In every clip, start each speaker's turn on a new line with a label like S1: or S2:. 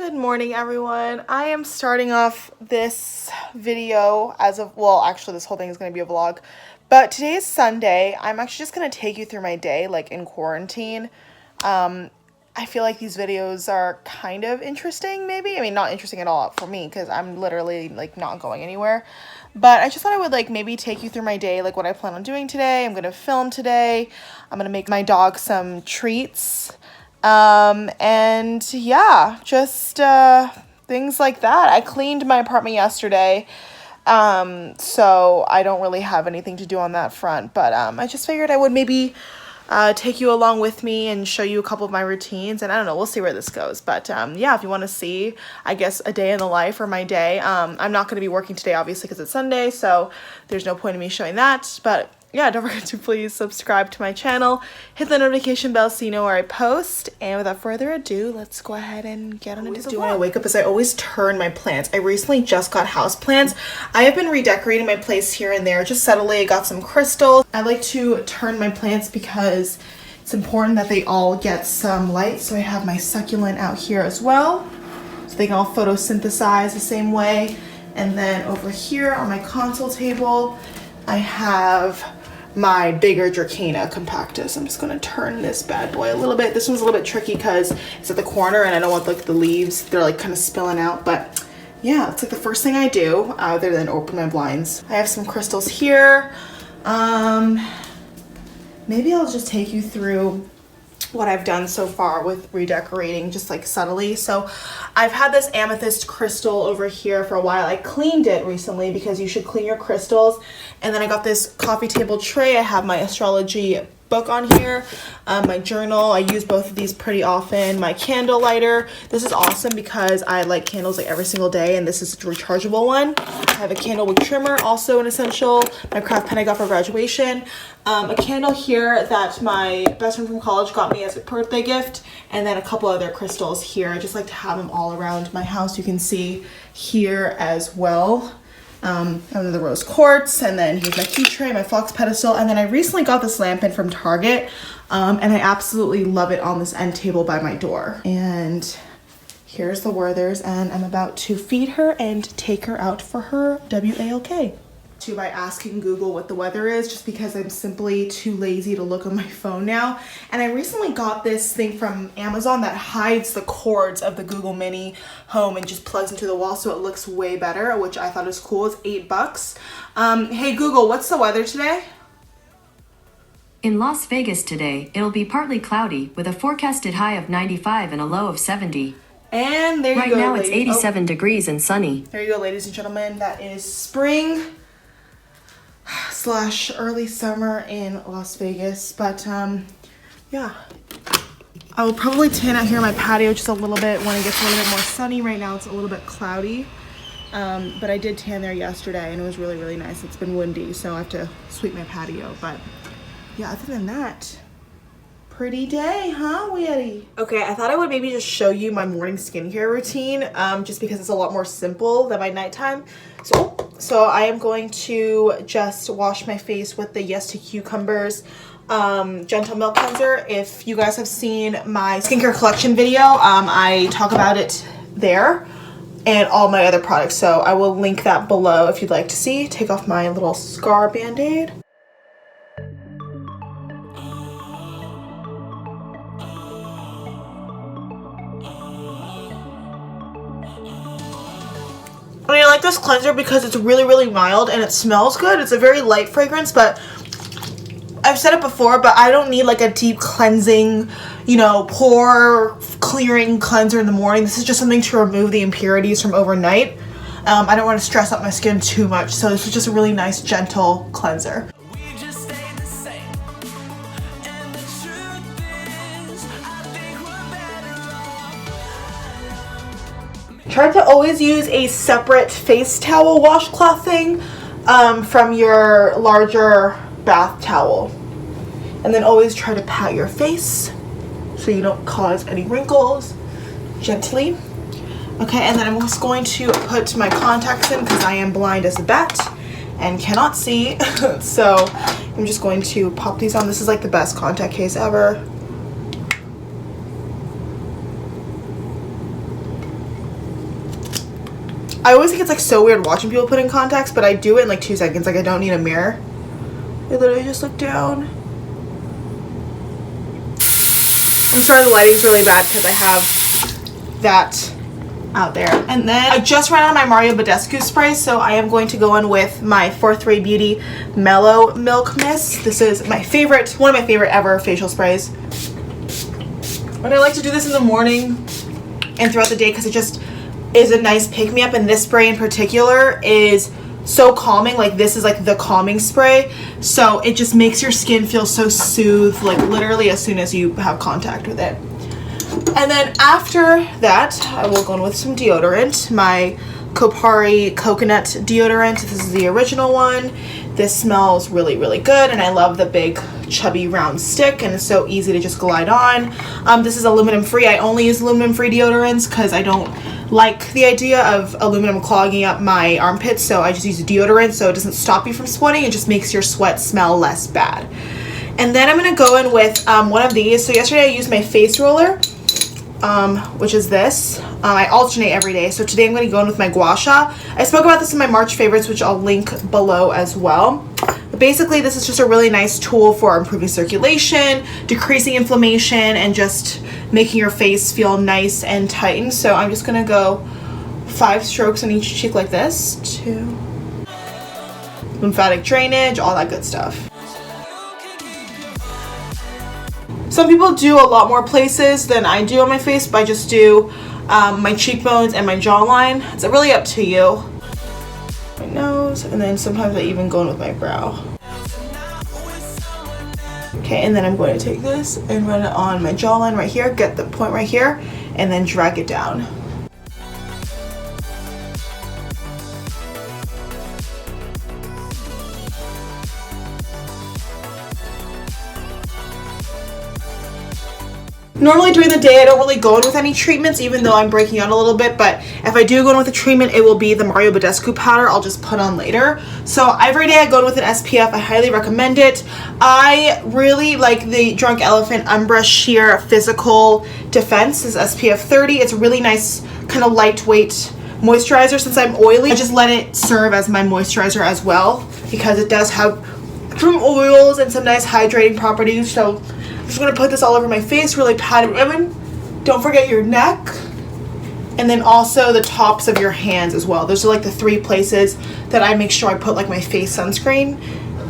S1: Good morning, everyone. I am starting off this video actually this whole thing is going to be a vlog, but today is Sunday. I'm actually just going to take you through my day, like in quarantine. I feel like these videos are kind of interesting, maybe. I mean, not interesting at all for me because I'm literally like not going anywhere. But I just thought I would like maybe take you through my day, like what I plan on doing today. I'm going to film today. I'm going to make my dog some treats. And yeah, just things like that. I cleaned my apartment yesterday, so I don't really have anything to do on that front, but I just figured I would maybe take you along with me and show you a couple of my routines, and I don't know, we'll see where this goes. But yeah, if you want to see, I guess, a day in the life or my day, I'm not going to be working today, obviously, because it's Sunday, so there's no point in me showing that. But yeah, don't forget to please subscribe to my channel, hit the notification bell so you know where I post, and without further ado, let's go ahead and get on into the vlog. When I wake up is I always turn my plants. I recently just got house plants. I have been redecorating my place here and there, just subtly. I got some crystals. I like to turn my plants because it's important that they all get some light, so I have my succulent out here as well, so they can all photosynthesize the same way. And then over here on my console table, I have my bigger Dracaena compactus. I'm just gonna turn this bad boy a little bit. This one's a little bit tricky because it's at the corner and I don't want like the leaves, they're like kind of spilling out, but yeah, it's like the first thing I do other than open my blinds. I have some crystals here. Maybe I'll just take you through what I've done so far with redecorating, just like subtly. So I've had this amethyst crystal over here for a while. I cleaned it recently because you should clean your crystals. And then I got this coffee table tray. I have my astrology book on here, my journal. I use both of these pretty often. My candle lighter. This is awesome because I light candles like every single day, and this is a rechargeable one. I have a candle wick trimmer, also an essential. My craft pen I got for graduation. A candle here that my best friend from college got me as a birthday gift, and then a couple other crystals here. I just like to have them all around my house. You can see here as well. Under the rose quartz, and then here's my key tray, my phlox pedestal, and then I recently got this lamp in from Target, and I absolutely love it on this end table by my door. And here's the Werther's, and I'm about to feed her and take her out for her WALK. By asking Google what the weather is, just because I'm simply too lazy to look on my phone now. And I recently got this thing from Amazon that hides the cords of the Google Mini Home and just plugs into the wall, so it looks way better, which I thought is cool. It's $8. Hey Google, what's the weather today?
S2: In Las Vegas today, it'll be partly cloudy with a forecasted high of 95 and a low of 70.
S1: And there you go.
S2: Right now it's 87 degrees and sunny.
S1: There you go, ladies and gentlemen. That is spring / early summer in Las Vegas. But yeah, I will probably tan out here on my patio just a little bit when it gets a little bit more sunny. Right now it's a little bit cloudy, but I did tan there yesterday and it was really, really nice. It's been windy, so I have to sweep my patio. But yeah, other than that, pretty day, huh, Weedy? Okay, I thought I would maybe just show you my morning skincare routine, just because it's a lot more simple than my nighttime. So I am going to just wash my face with the Yes to Cucumbers Gentle Milk Cleanser. If you guys have seen my skincare collection video, I talk about it there and all my other products. So I will link that below if you'd like to see. Take off my little scar band-aid. I mean, I like this cleanser because it's really, really mild and it smells good. It's a very light fragrance, but I've said it before, but I don't need like a deep cleansing, you know, pore clearing cleanser in the morning. This is just something to remove the impurities from overnight. I don't want to stress out my skin too much, so this is just a really nice, gentle cleanser. Try to always use a separate face towel washcloth thing from your larger bath towel. And then always try to pat your face so you don't cause any wrinkles gently. Okay, and then I'm just going to put my contacts in because I am blind as a bat and cannot see. So I'm just going to pop these on. This is like the best contact case ever. I always think it's like so weird watching people put in contacts, but I do it in like 2 seconds. Like I don't need a mirror. I literally just look down. I'm sorry the lighting's really bad because I have that out there. And then I just ran out of my Mario Badescu spray, so I am going to go in with my Fourth Ray Beauty Mellow Milk Mist. This is my favorite, one of my favorite ever facial sprays. And I like to do this in the morning and throughout the day because it just is a nice pick-me-up, and this spray in particular is so calming. Like this is like the calming spray, so it just makes your skin feel so soothed, like literally as soon as you have contact with it. And then after that, I will go in with some deodorant, my Kopari coconut deodorant. This is the original one. This smells really, really good, and I love the big chubby round stick, and it's so easy to just glide on. This is aluminum free. I only use aluminum free deodorants because I don't like the idea of aluminum clogging up my armpits, so I just use deodorant so it doesn't stop you from sweating. It just makes your sweat smell less bad. And then I'm going to go in with one of these. So yesterday I used my face roller, which is this. I alternate every day. So today I'm going to go in with my gua sha. I spoke about this in my March favorites, which I'll link below as well. But basically, this is just a really nice tool for improving circulation, decreasing inflammation, and just making your face feel nice and tightened. So I'm just going to go 5 strokes on each cheek like this. 2. Lymphatic drainage, all that good stuff. Some people do a lot more places than I do on my face, but I just do my cheekbones and my jawline. It's really up to you. My nose, and then sometimes I even go in with my brow. Okay, and then I'm going to take this and run it on my jawline right here, get the point right here, and then drag it down. Normally during the day I don't really go in with any treatments, even though I'm breaking out a little bit, but if I do go in with a treatment, it will be the Mario Badescu powder I'll just put on later. So every day I go in with an SPF. I highly recommend it. I really like the Drunk Elephant Umbra Sheer Physical Defense. This is SPF 30. It's a really nice kind of lightweight moisturizer. Since I'm oily, I just let it serve as my moisturizer as well because it does have some oils and some nice hydrating properties. So I'm just going to put this all over my face, really pat it in. Don't forget your neck, and then also the tops of your hands as well. Those are like the 3 places that I make sure I put like my face sunscreen,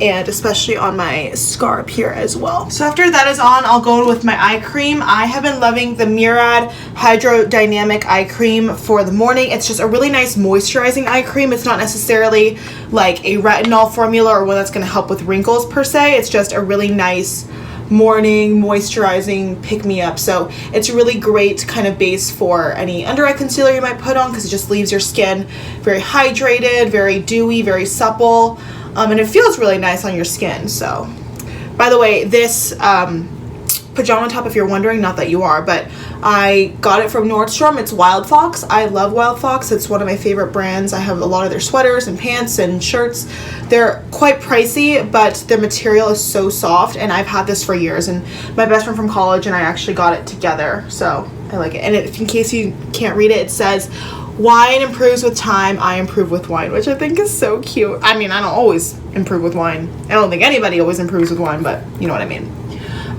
S1: and especially on my scar up here as well. So after that is on, I'll go in with my eye cream. I have been loving the Murad Hydrodynamic Eye Cream for the morning. It's just a really nice moisturizing eye cream. It's not necessarily like a retinol formula or one that's going to help with wrinkles per se. It's just a really nice morning moisturizing pick-me-up. So it's a really great kind of base for any under eye concealer you might put on, because it just leaves your skin very hydrated, very dewy, very supple, and it feels really nice on your skin. So by the way, this pajama top, if you're wondering, not that you are, but I got it from Nordstrom. It's Wild Fox. I love Wild Fox. It's one of my favorite brands. I have a lot of their sweaters and pants and shirts. They're quite pricey, but the material is so soft, and I've had this for years, and my best friend from college and I actually got it together, so I like it. And if in case you can't read it, it says, "Wine improves with time, I improve with wine," which I think is so cute. I mean, I don't always improve with wine. I don't think anybody always improves with wine, but you know what I mean.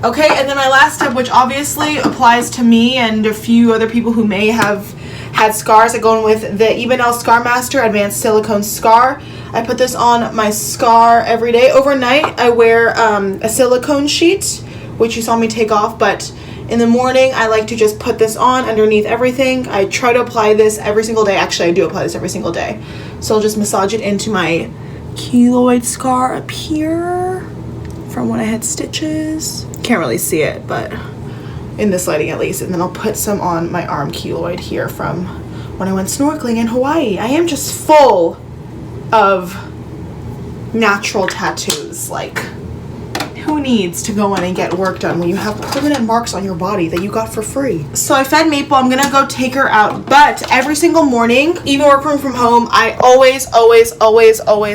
S1: Okay, and then my last tip, which obviously applies to me and a few other people who may have had scars, I go in with the Ebenel Scar Master Advanced Silicone Scar. I put this on my scar every day. Overnight, I wear a silicone sheet, which you saw me take off, but in the morning, I like to just put this on underneath everything. I try to apply this every single day. Actually, I do apply this every single day. So I'll just massage it into my keloid scar up here from when I had stitches. Can't really see it, but in this lighting at least. And then I'll put some on my arm keloid here from when I went snorkeling in Hawaii. I am just full of natural tattoos. Like, who needs to go in and get work done when you have permanent marks on your body that you got for free? So I fed Maple. I'm gonna go take her out, but every single morning, even working from home, I always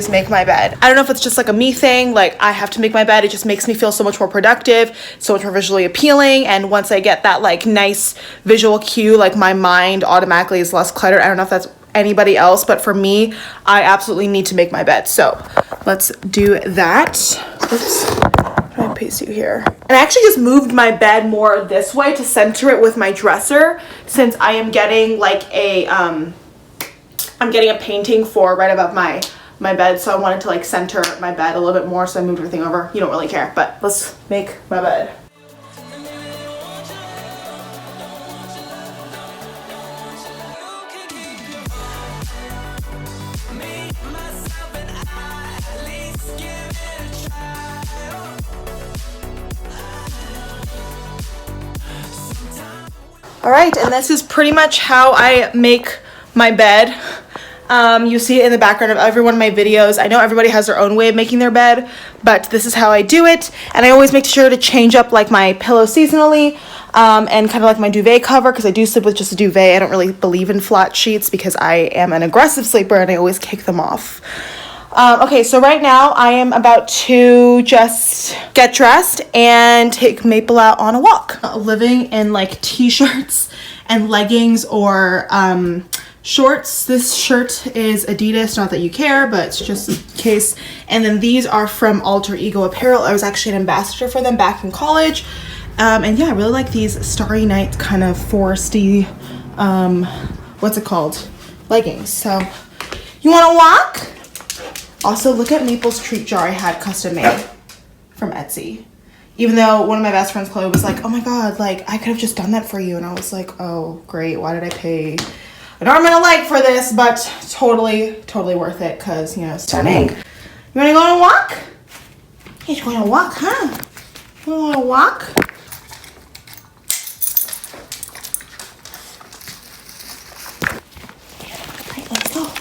S1: make my bed. I don't know if it's just like a me thing, like I have to make my bed. It just makes me feel so much more productive, so much more visually appealing, and once I get that like nice visual cue, like my mind automatically is less cluttered. I don't know if that's anybody else, but for me, I absolutely need to make my bed. So let's do that. Oops, try and paste you here. And I actually just moved my bed more this way to center it with my dresser, since I am getting like a I'm getting a painting for right above my bed, so I wanted to like center my bed a little bit more, so I moved everything over. You don't really care, but let's make my bed. All right, and this is pretty much how I make my bed. You see it in the background of every one of my videos. I know everybody has their own way of making their bed, but this is how I do it. And I always make sure to change up like my pillow seasonally, and kind of like my duvet cover, because I do sleep with just a duvet. I don't really believe in flat sheets because I am an aggressive sleeper and I always kick them off. Okay, so right now I am about to just get dressed and take Maple out on a walk. Living in like t-shirts and leggings or shorts. This shirt is Adidas, not that you care, but it's just in case. And then these are from Alter Ego Apparel. I was actually an ambassador for them back in college. And yeah, I really like these Starry Night kind of foresty, what's it called? Leggings. So, you want to walk? Also, look at Maple's treat jar I had custom made from Etsy. Even though one of my best friends, Chloe, was like, oh my god, like, I could have just done that for you. And I was like, oh, great, why did I pay an arm and a leg for this? But totally worth it, because, you know, stunning. You want to go on a walk? You're going to walk, huh? You want to walk? All right, let's go.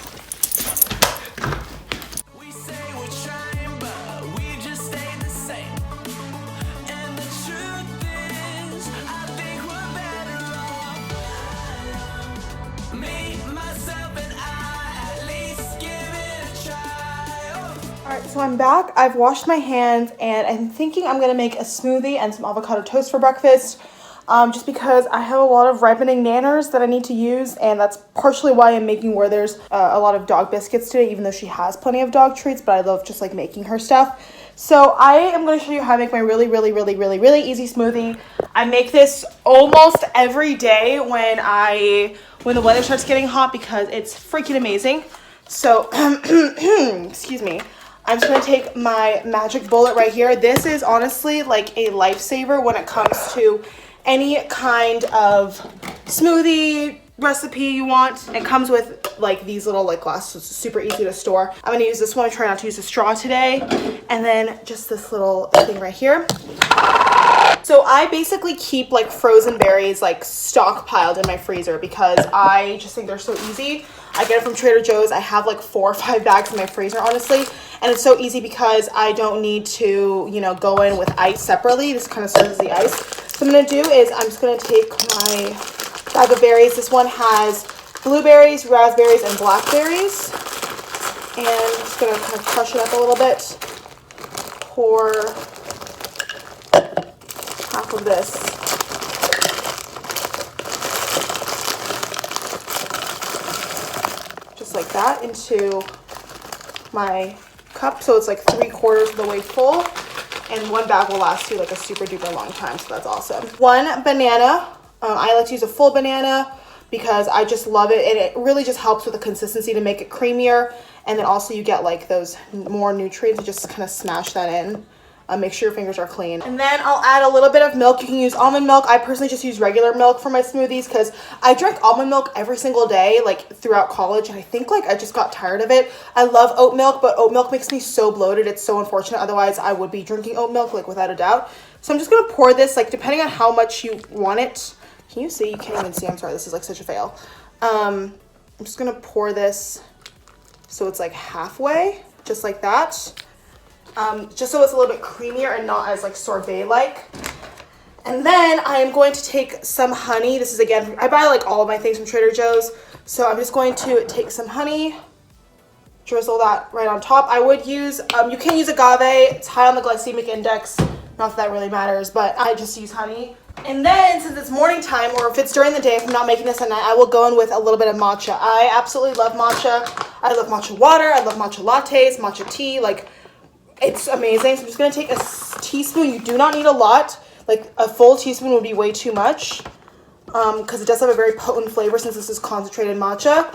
S1: Alright, so I'm back. I've washed my hands and I'm thinking I'm going to make a smoothie and some avocado toast for breakfast, just because I have a lot of ripening nanners that I need to use, and that's partially why I'm making where there's a lot of dog biscuits today, even though she has plenty of dog treats, but I love just like making her stuff. So I am going to show you how to make my really easy smoothie. I make this almost every day when the weather starts getting hot, because it's freaking amazing. So, excuse me. I'm just going to take my magic bullet right here. This is honestly like a lifesaver when it comes to any kind of smoothie recipe you want. It comes with like these little like glasses, so it's super easy to store. I'm going to use this one. I try not to use a straw today. And then just this little thing right here. So I basically keep like frozen berries like stockpiled in my freezer, because I just think they're so easy. I get it from Trader Joe's. I have like 4 or 5 bags in my freezer, honestly. And it's so easy because I don't need to, you know, go in with ice separately. This kind of serves as the ice. So what I'm going to do is I'm just going to take my bag of berries. This one has blueberries, raspberries, and blackberries. And I'm just going to kind of crush it up a little bit. Pour half of this just like that into my cup, so it's like 3/4 of the way full, and one bag will last you like a super duper long time, so that's awesome. 1 banana. I like to use a full banana because I just love it, and it really just helps with the consistency to make it creamier, and then also you get like those more nutrients. You just kind of smash that in. Make sure your fingers are clean. And then I'll add a little bit of milk. You can use almond milk. I personally just use regular milk for my smoothies because I drank almond milk every single day, like throughout college. And I think like I just got tired of it. I love oat milk, but oat milk makes me so bloated. It's so unfortunate. Otherwise, I would be drinking oat milk, like without a doubt. So I'm just going to pour this, like depending on how much you want it. Can you see? You can't even see. I'm sorry. This is like such a fail. I'm just going to pour this so it's like halfway, just like that. Just so it's a little bit creamier and not as like sorbet-like. And then I am going to take some honey. This is, again, I buy like all of my things from Trader Joe's. So I'm just going to take some honey, drizzle that right on top. I would use, you can use agave. It's high on the glycemic index. Not that that really matters, but I just use honey. And then, since it's morning time, or if it's during the day, if I'm not making this at night, I will go in with a little bit of matcha. I absolutely love matcha. I love matcha water. I love matcha lattes, matcha tea. Like, it's amazing. So I'm just going to take a teaspoon. You do not need a lot. Like, a full teaspoon would be way too much. Because it does have a very potent flavor since this is concentrated matcha.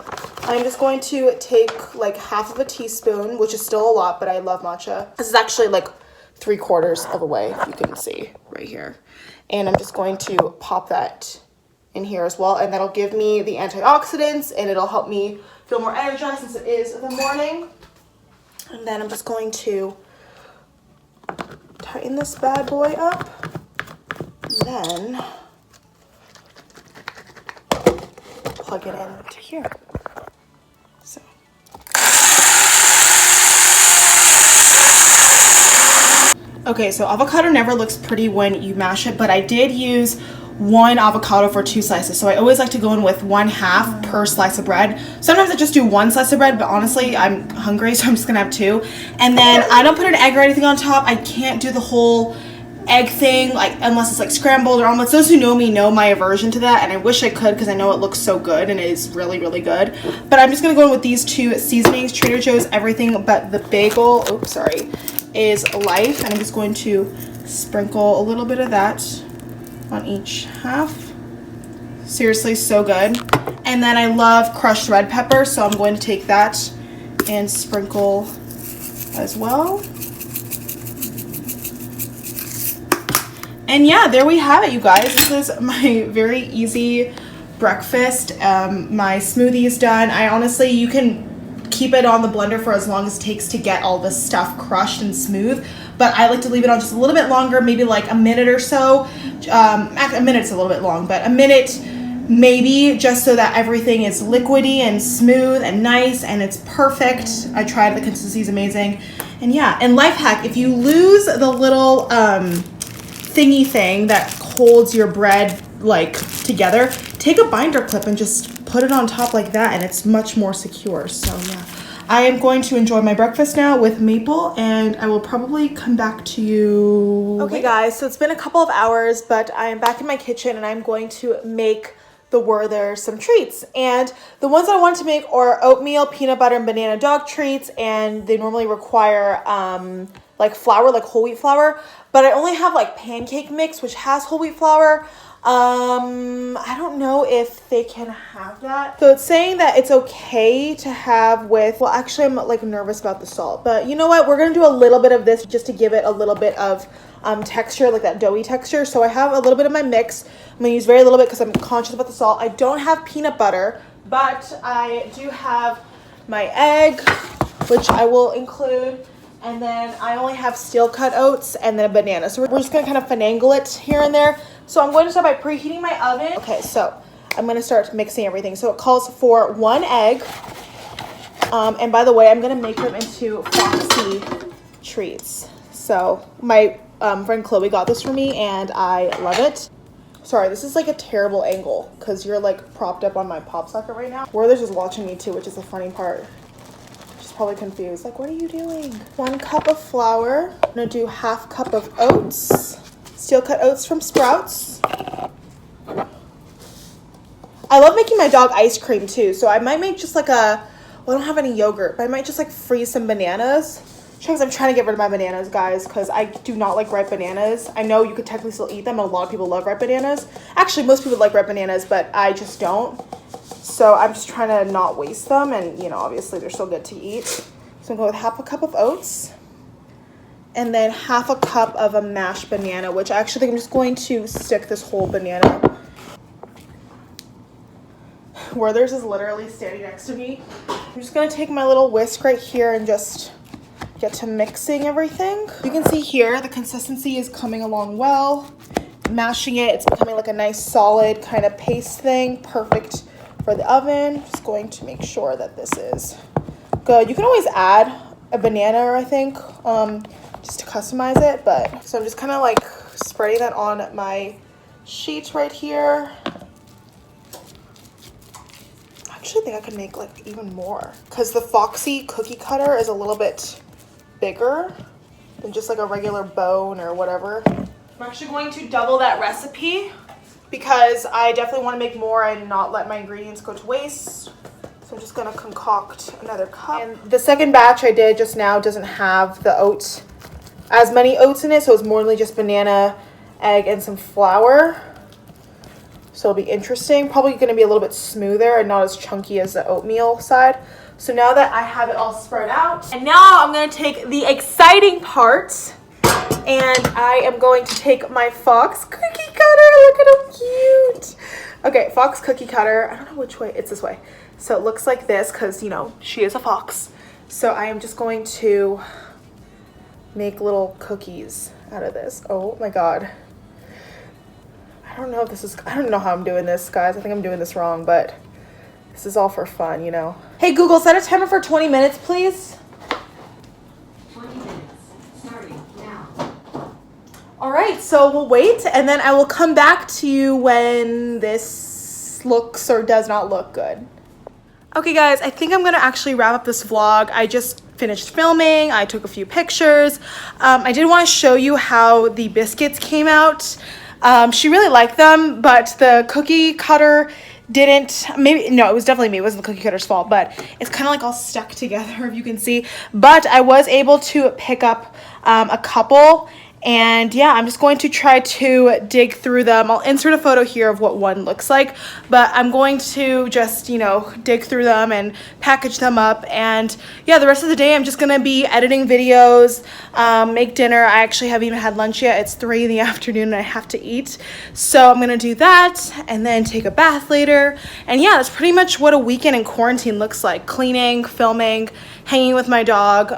S1: I'm just going to take like half of a teaspoon, which is still a lot, but I love matcha. This is actually like 3/4 of a way, if you can see right here. And I'm just going to pop that in here as well. And that'll give me the antioxidants and it'll help me feel more energized since it is the morning. And then I'm just going to tighten this bad boy up. And then plug it into here. So. Okay, so avocado never looks pretty when you mash it, but I did use 1 avocado for 2 slices. So I always like to go in with 1/2 per slice of bread. Sometimes I just do 1 slice of bread, but honestly, I'm hungry, so I'm just gonna have 2. And then I don't put an egg or anything on top. I can't do the whole egg thing, like unless it's like scrambled or omelets. Those who know me know my aversion to that, and I wish I could because I know it looks so good and it is really, really good. But I'm just gonna go in with these 2 seasonings, Trader Joe's Everything But the Bagel, oops, sorry, is Life, and I'm just going to sprinkle a little bit of that on each half. Seriously, so good. And then I love crushed red pepper, so I'm going to take that and sprinkle as well. And yeah, there we have it, you guys. This is my very easy breakfast. My smoothie is done. I honestly, you can keep it on the blender for as long as it takes to get all this stuff crushed and smooth. But I like to leave it on just a little bit longer, maybe like a minute or so. A minute's a little bit long, but a minute maybe, just so that everything is liquidy and smooth and nice and it's perfect. I tried, the consistency is amazing. And yeah, and life hack, if you lose the little thingy thing that holds your bread like together, take a binder clip and just put it on top like that, and it's much more secure. So yeah, I am going to enjoy my breakfast now with Maple, and I will probably come back to you okay later. Guys, so it's been a couple of hours, but I am back in my kitchen and I'm going to make the Werther some treats. And the ones I want to make are oatmeal, peanut butter, and banana dog treats, and they normally require like flour, like whole wheat flour, but I only have like pancake mix, which has whole wheat flour. I don't know if they can have that. So it's saying that it's okay to have with, well, actually I'm like nervous about the salt, but you know what? We're going to do a little bit of this just to give it a little bit of texture, like that doughy texture. So I have a little bit of my mix. I'm going to use very little bit because I'm conscious about the salt. I don't have peanut butter, but I do have my egg, which I will include. And then I only have steel cut oats and then a banana. So we're just gonna kind of finagle it here and there. So I'm going to start by preheating my oven. Okay, so I'm gonna start mixing everything. So it calls for 1 egg. And by the way, I'm gonna make them into Foxy treats. So my friend Chloe got this for me and I love it. Sorry, this is like a terrible angle because you're like propped up on my pop socket right now. Werther's just watching me too, which is the funny part. Probably confused, like, what are you doing? 1 cup of flour. I'm gonna do 1/2 cup of oats, steel cut oats from Sprouts. I love making my dog ice cream too, so I might make just like well, I don't have any yogurt, but I might just like freeze some bananas. Because I'm trying to get rid of my bananas, guys, because I do not like ripe bananas. I know you could technically still eat them, and a lot of people love ripe bananas. Actually, most people like ripe bananas, but I just don't. So I'm just trying to not waste them, and you know, obviously they're still good to eat. So I'm going to go with 1/2 cup of oats, and then 1/2 cup of a mashed banana, which I actually think I'm just going to stick this whole banana. Werther's is literally standing next to me. I'm just going to take my little whisk right here and just get to mixing everything. You can see here the consistency is coming along well. Mashing it, it's becoming like a nice solid kind of paste thing. Perfect for the oven. Just going to make sure that this is good. You can always add a banana, I think, just to customize it. But so I'm just kind of like spreading that on my sheet right here. I actually think I could make like even more because the Foxy cookie cutter is a little bit bigger than just like a regular bone or whatever. I'm actually going to double that recipe because I definitely want to make more and not let my ingredients go to waste. So I'm just gonna concoct another cup. And the second batch I did just now doesn't have the oats, as many oats in it, so it's more than just banana, egg, and some flour. So it'll be interesting. Probably gonna be a little bit smoother and not as chunky as the oatmeal side. So now that I have it all spread out, and now I'm gonna take the exciting part, and I am going to take my Fox cookie cutter. Look at how cute. Okay, Fox cookie cutter. I don't know which way. It's this way. So it looks like this because, you know, she is a fox. So I am just going to make little cookies out of this. Oh my God. I don't know if this is, I don't know how I'm doing this, guys. I think I'm doing this wrong, but this is all for fun, you know. Hey Google, set a timer for 20 minutes, please.
S2: 20 minutes. Starting now.
S1: All right, so we'll wait and then I will come back to you when this looks or does not look good. Okay guys, I think I'm gonna actually wrap up this vlog. I just finished filming, I took a few pictures. I did wanna show you how the biscuits came out. She really liked them, but the cookie cutter didn't. Maybe, no, it was definitely me. It wasn't the cookie cutter's fault, but it's kind of like all stuck together, if you can see. But I was able to pick up a couple. And yeah, I'm just going to try to dig through them. I'll insert a photo here of what one looks like, but I'm going to just, you know, dig through them and package them up. And yeah, the rest of the day I'm just gonna be editing videos, make dinner. I actually haven't even had lunch yet. It's 3 in the afternoon and I have to eat. So I'm gonna do that and then take a bath later. And yeah, that's pretty much what a weekend in quarantine looks like. Cleaning, filming, hanging with my dog,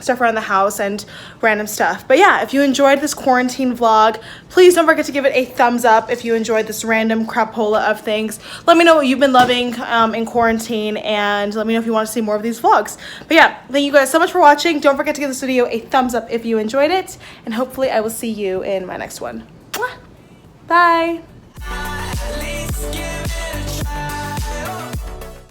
S1: stuff around the house and random stuff. But yeah, if you enjoyed this quarantine vlog, please don't forget to give it a thumbs up if you enjoyed this random crapola of things. Let me know what you've been loving in quarantine and let me know if you want to see more of these vlogs. But yeah, thank you guys so much for watching. Don't forget to give this video a thumbs up if you enjoyed it, and hopefully I will see you in my next one. Mwah! Bye!